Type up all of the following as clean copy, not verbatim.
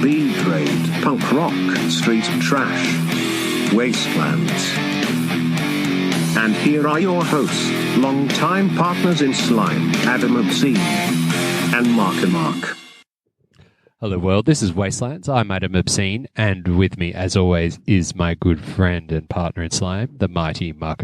B-grade, punk rock, street trash, Wastelands. And here are your hosts, long-time partners in slime, Adam Obscene and Mark. Hello world, this is Wastelands. I'm Adam Obscene, and with me, as always, is my good friend and partner in slime, the mighty Mark.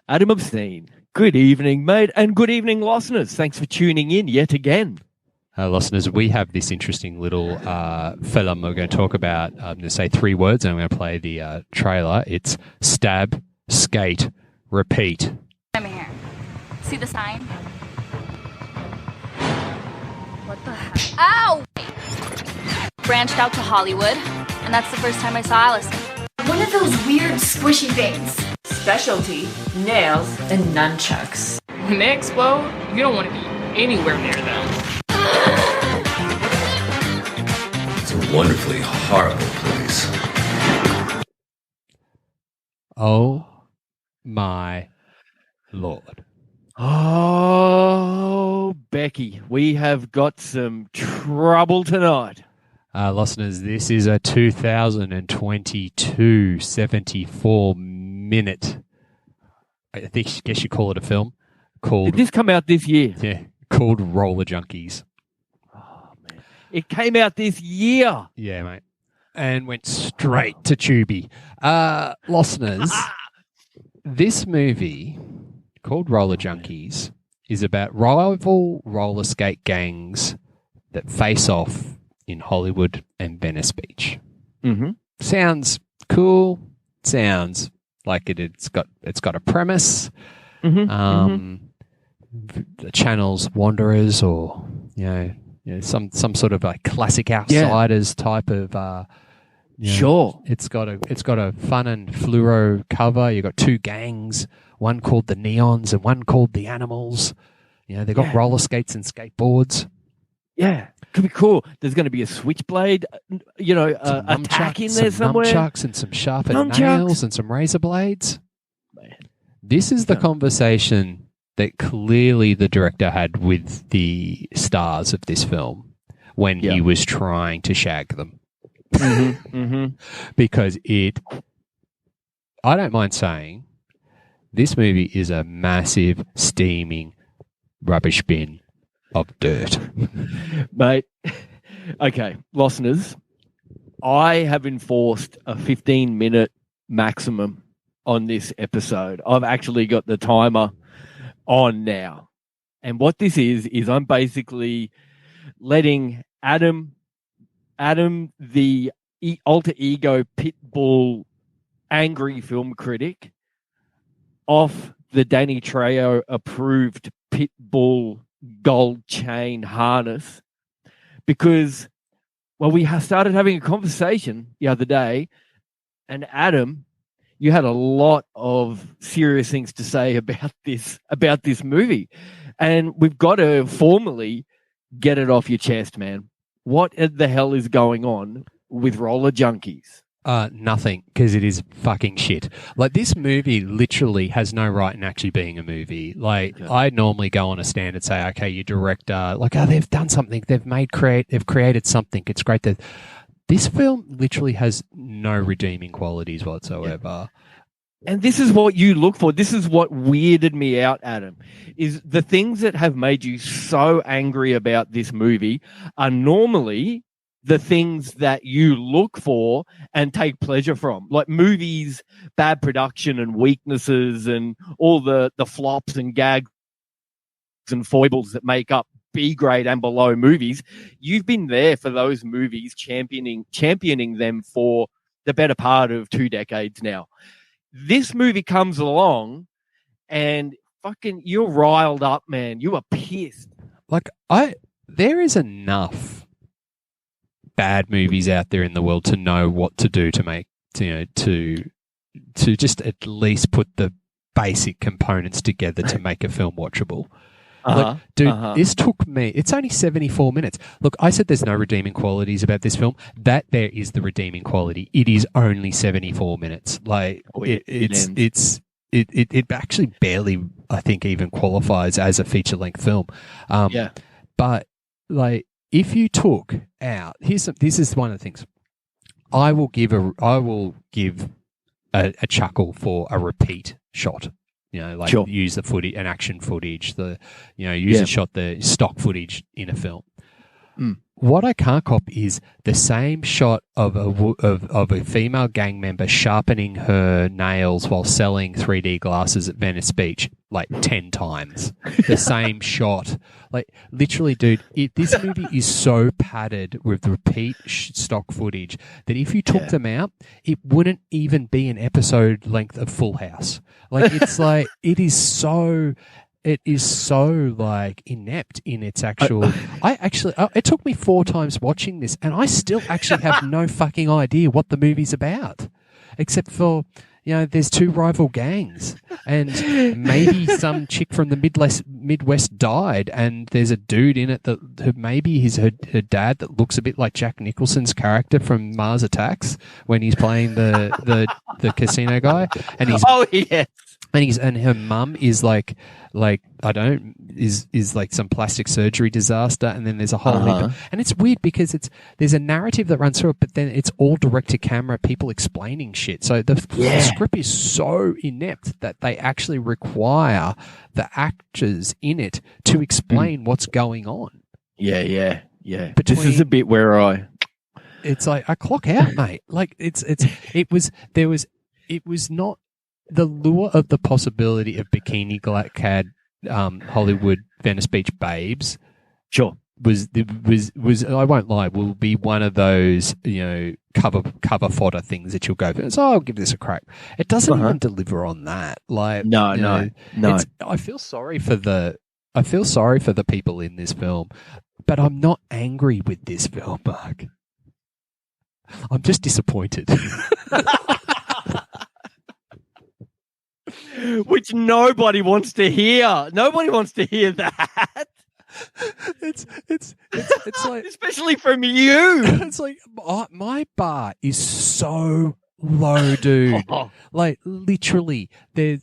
Adam Obscene. Good evening, mate, and good evening, listeners. Thanks for tuning in yet again. Listeners, we have this interesting little film we're going to talk about. I'm going to say 3 words, and I'm going to play the trailer. It's stab, skate, repeat. I'm here. See the sign? What the heck? Ow! Branched out to Hollywood, and that's the first time I saw Allison. One of those weird squishy things. Specialty, nails, and nunchucks. When they explode, you don't want to be anywhere near them. It's a wonderfully horrible place. Oh my Lord. Oh, Becky, we have got some trouble tonight. Listeners, this is a 2022 74-minute, I guess you call it a film, called... Did this come out this year? Yeah, called Roller Junkies. Oh, man. It came out this year. Yeah, mate. And went straight to Tubi. Listeners, this movie, called Roller Junkies, is about rival roller skate gangs that face off in Hollywood and Venice Beach. Mm-hmm. Sounds cool. Sounds like it's got a premise. Mm-hmm. The channel's Wanderers, or some sort of like classic Outsiders type of. Sure. It's got a fun and fluoro cover. You've got 2 gangs, one called the Neons and one called the Animals. They've got roller skates and skateboards. Yeah. Could be cool. There's going to be a switchblade, attack in there somewhere. Nunchucks and some sharpened nails and some razor blades. Man. This is the conversation that clearly the director had with the stars of this film when he was trying to shag them. Mm-hmm. Mm-hmm. Because I don't mind saying, this movie is a massive, steaming rubbish bin of dirt. Mate, okay, listeners, I have enforced a 15-minute maximum on this episode. I've actually got the timer on now. And what this is I'm basically letting Adam, the alter ego pitbull angry film critic, off the Danny Trejo approved pitbull gold chain harness, because we started having a conversation the other day, and Adam, you had a lot of serious things to say about this movie, and we've got to formally get it off your chest, man. What the hell is going on with Roller Junkies? Nothing, because it is fucking shit. Like, this movie literally has no right in actually being a movie. Like, I normally go on a stand and say, okay, you director, they've done something, they've created something, it's great. This film literally has no redeeming qualities whatsoever. And this is what you look for. This is what weirded me out, Adam, is the things that have made you so angry about this movie are normally the things that you look for and take pleasure from, like movies, bad production and weaknesses and all the flops and gags and foibles that make up B-grade and below movies. You've been there for those movies, championing them for the better part of 2 decades now. This movie comes along and fucking you're riled up, man. You are pissed. There is enough bad movies out there in the world to know what to do to make, to just at least put the basic components together to make a film watchable. Look, dude, this took me. It's only 74 minutes. Look, I said there's no redeeming qualities about this film. That there is the redeeming quality. It is only 74 minutes. Like it actually barely, I think, even qualifies as a feature length film. But like, if you took out, this is one of the things. I will give a chuckle for a repeat shot. Use the footage and action footage, use the stock footage in a film. What I can't cop is the same shot of a female gang member sharpening her nails while selling 3D glasses at Venice Beach like 10 times. The same shot. Like, literally, dude, this movie is so padded with repeat stock footage that if you took them out, it wouldn't even be an episode length of Full House. Like, it's like, it is so like inept in its actual. It took me 4 times watching this, and I still actually have no fucking idea what the movie's about, except for there's 2 rival gangs, and maybe some chick from the Midwest died, and there's a dude in it that maybe he's her dad that looks a bit like Jack Nicholson's character from Mars Attacks when he's playing the casino guy, and he's and her mum is like is like some plastic surgery disaster, and then there's a whole heap and it's weird because there's a narrative that runs through it, but then it's all direct to camera, people explaining shit. So the script is so inept that they actually require the actors in it to explain what's going on. Yeah. This is a bit where it's like I clock out, mate. Like it was not the lure of the possibility of bikini clad Hollywood Venice Beach babes. Sure. Was I won't lie, will be one of those, cover fodder things that you'll go for. So I'll give this a crack. It doesn't even deliver on that. Like, no. I feel sorry for the people in this film, but I'm not angry with this film, Mark. I'm just disappointed. Which nobody wants to hear. Nobody wants to hear that. It's like, especially from you. It's like my bar is so low, dude. Like, literally, this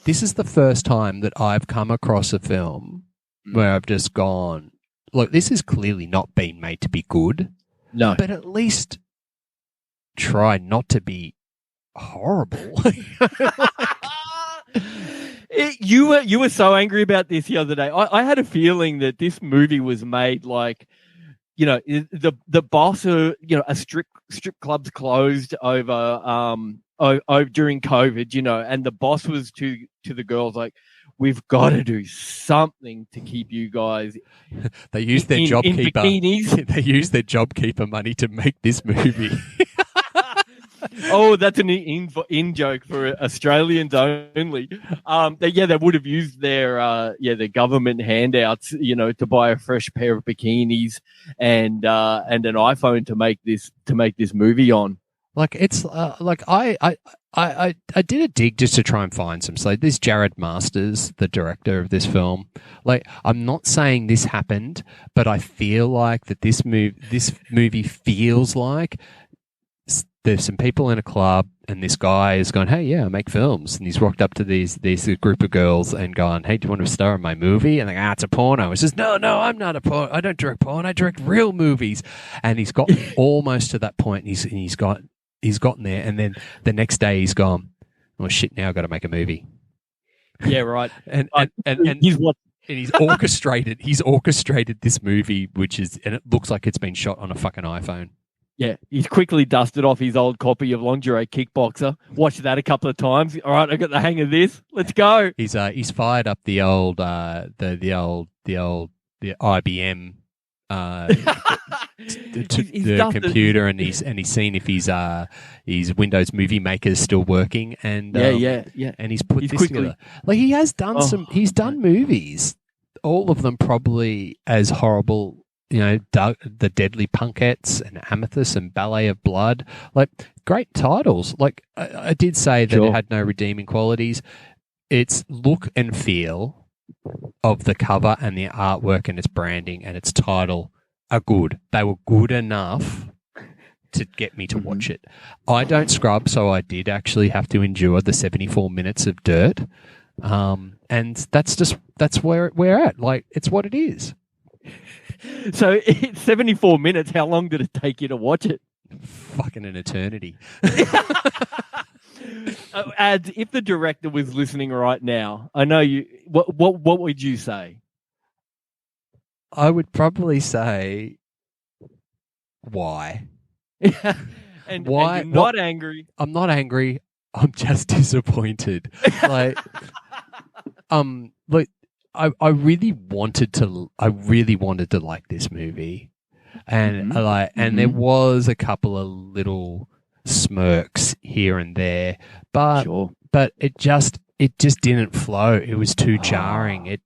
is the first time that I've come across a film where I've just gone, look, this is clearly not been made to be good. No, but at least try not to be horrible. You were so angry about this the other day. I had a feeling that this movie was made like, the boss, a strip club's closed over during COVID, and the boss was to the girls like, we've got to do something to keep you guys. They used their JobKeeper. They used their JobKeeper money to make this movie. Oh, that's an in joke for Australians only. They would have used their government handouts, to buy a fresh pair of bikinis and an iPhone to make this movie on. Like, it's like I did a dig just to try and find some. So this Jared Masters, the director of this film, like, I'm not saying this happened, but I feel like that this movie feels like there's some people in a club and this guy is going, hey, yeah, I make films. And he's walked up to these group of girls and gone, hey, do you want to star in my movie? And they're like, it's a porno. He says, no, I'm not a porno. I don't direct porn. I direct real movies. And he's got almost to that point. And he's gotten there. And then the next day he's gone, oh, shit, now I've got to make a movie. Yeah, right. and he's orchestrated this movie, and it looks like it's been shot on a fucking iPhone. Yeah, he's quickly dusted off his old copy of Lingerie Kickboxer. Watched that a couple of times. All right, I got the hang of this. Let's go. He's fired up the old the IBM the computer, and he's seen if his Windows Movie Maker is still working, and and he's put this together. Like, he has done he's done movies, all of them probably as horrible. The Deadly Punkettes and Amethyst and Ballet of Blood, like, great titles. Like, I did say that it had no redeeming qualities. Its look and feel of the cover and the artwork and its branding and its title are good. They were good enough to get me to watch it. I don't scrub, so I did actually have to endure the 74 minutes of dirt. And that's where we're at. Like, it's what it is. So it's 74 minutes. How long did it take you to watch it? Fucking an eternity. And if the director was listening right now, I know you. What would you say? I would probably say, why? And Why? and you're not angry. I'm not angry. I'm just disappointed. Like, I really wanted to like this movie, and there was a couple of little smirks here and there, but it just didn't flow. It was too jarring. It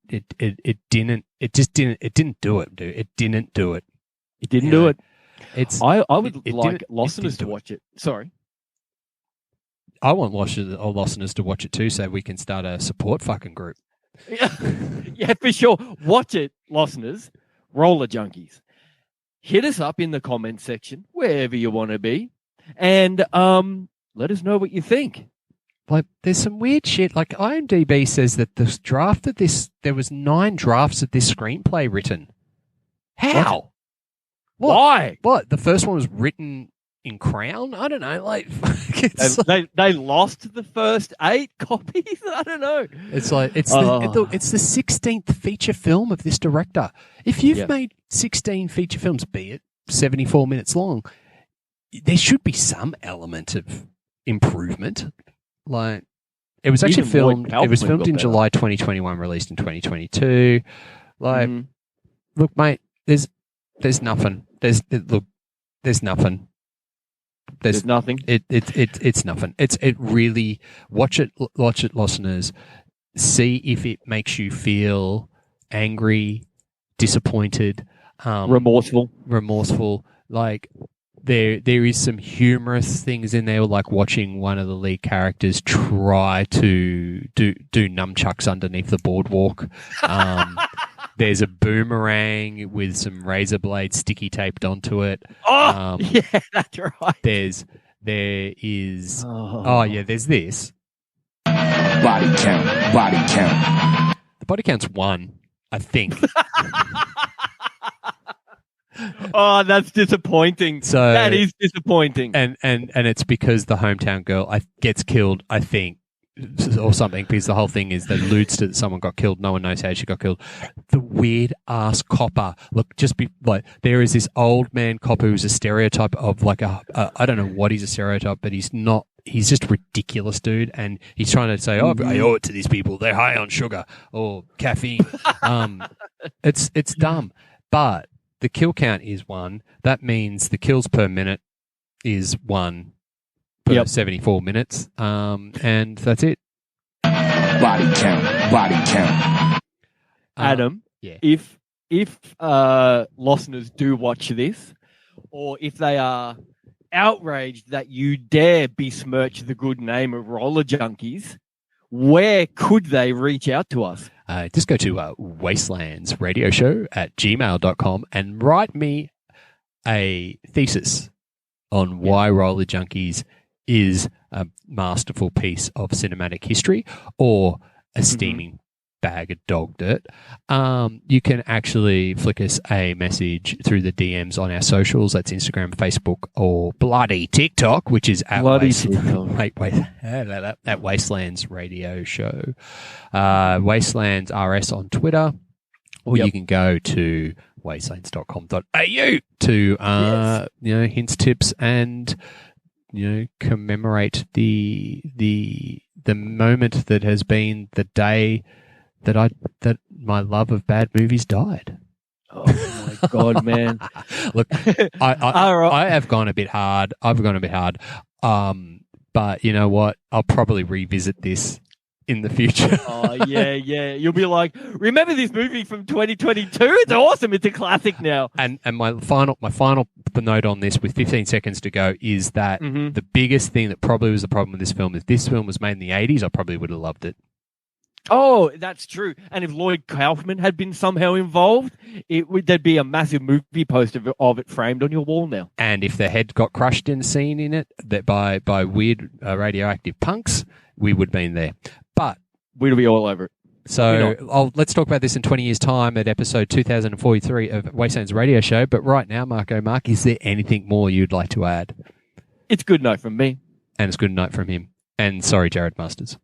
didn't do it, dude. It didn't do it. It didn't do it. I would it like listeners to watch it. Sorry. I want listeners to watch it too, so we can start a support fucking group. Yeah, for sure. Watch it, listeners. Roller Junkies. Hit us up in the comments section, wherever you want to be, and let us know what you think. Like, there's some weird shit. Like, IMDb says that the draft of this, there was 9 drafts of this screenplay written. How? Why? What? The first one was written in Crown? I don't know. Like, they lost the first 8 copies. I don't know. It's like it's the 16th feature film of this director. If you've made 16 feature films, be it 74 minutes long, there should be some element of improvement. Like, it was actually filmed. It was filmed in July 2021, released in 2022. Like, look, mate, there's nothing. There's nothing. There's nothing. It's nothing. It really watch it, listeners. See if it makes you feel angry, disappointed, remorseful. Like, there is some humorous things in there, like watching one of the lead characters try to do nunchucks underneath the boardwalk. There's a boomerang with some razor blades sticky taped onto it. Yeah, that's right. There's this. Body count. The body count's 1, I think. Oh, that's disappointing. So that is disappointing. And it's because the hometown girl gets killed, I think, or something, because the whole thing is that alludes to that someone got killed. No one knows how she got killed. The weird ass copper. Look, there is this old man copper who's a stereotype of like I don't know what he's a stereotype, but he's not. He's just ridiculous, dude. And he's trying to say, I owe it to these people. They're high on sugar or caffeine. It's dumb. But the kill count is 1. That means the kills per minute is 1 per 74 minutes. And that's it. Body count. Adam, yeah. If listeners do watch this, or if they are outraged that you dare besmirch the good name of Roller Junkies, where could they reach out to us? Just go to Wastelands Radio Show at gmail.com and write me a thesis on why Roller Junkies is a masterful piece of cinematic history or a steaming bag of dog dirt. You can actually flick us a message through the DMs on our socials. That's Instagram, Facebook, or bloody TikTok, which is at Wastelands Radio Show. Wastelands RS on Twitter, or you can go to wastelands.com.au to hints, tips, and commemorate the moment that has been the day that my love of bad movies died. Oh my God, man! Look, I have gone a bit hard. But you know what? I'll probably revisit this in the future. Oh yeah. You'll be like, remember this movie from 2022? It's awesome. It's a classic now. And my final note on this, with 15 seconds to go, is that the biggest thing that probably was the problem with this film, if this film was made in the 80s, I probably would have loved it. Oh, that's true. And if Lloyd Kaufman had been somehow involved, there'd be a massive movie poster of it framed on your wall now. And if the head got crushed in a scene in it that by weird radioactive punks, we would have been there. But we'd be all over it. So let's talk about this in 20 years' time at episode 2043 of Wastelands Radio Show. But right now, Mark, is there anything more you'd like to add? It's good note from me. And it's good note from him. And sorry, Jared Masters.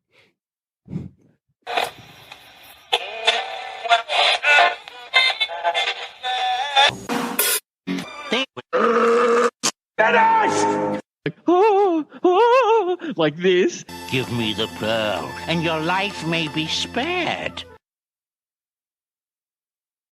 Like this. Give me the pearl, and your life may be spared.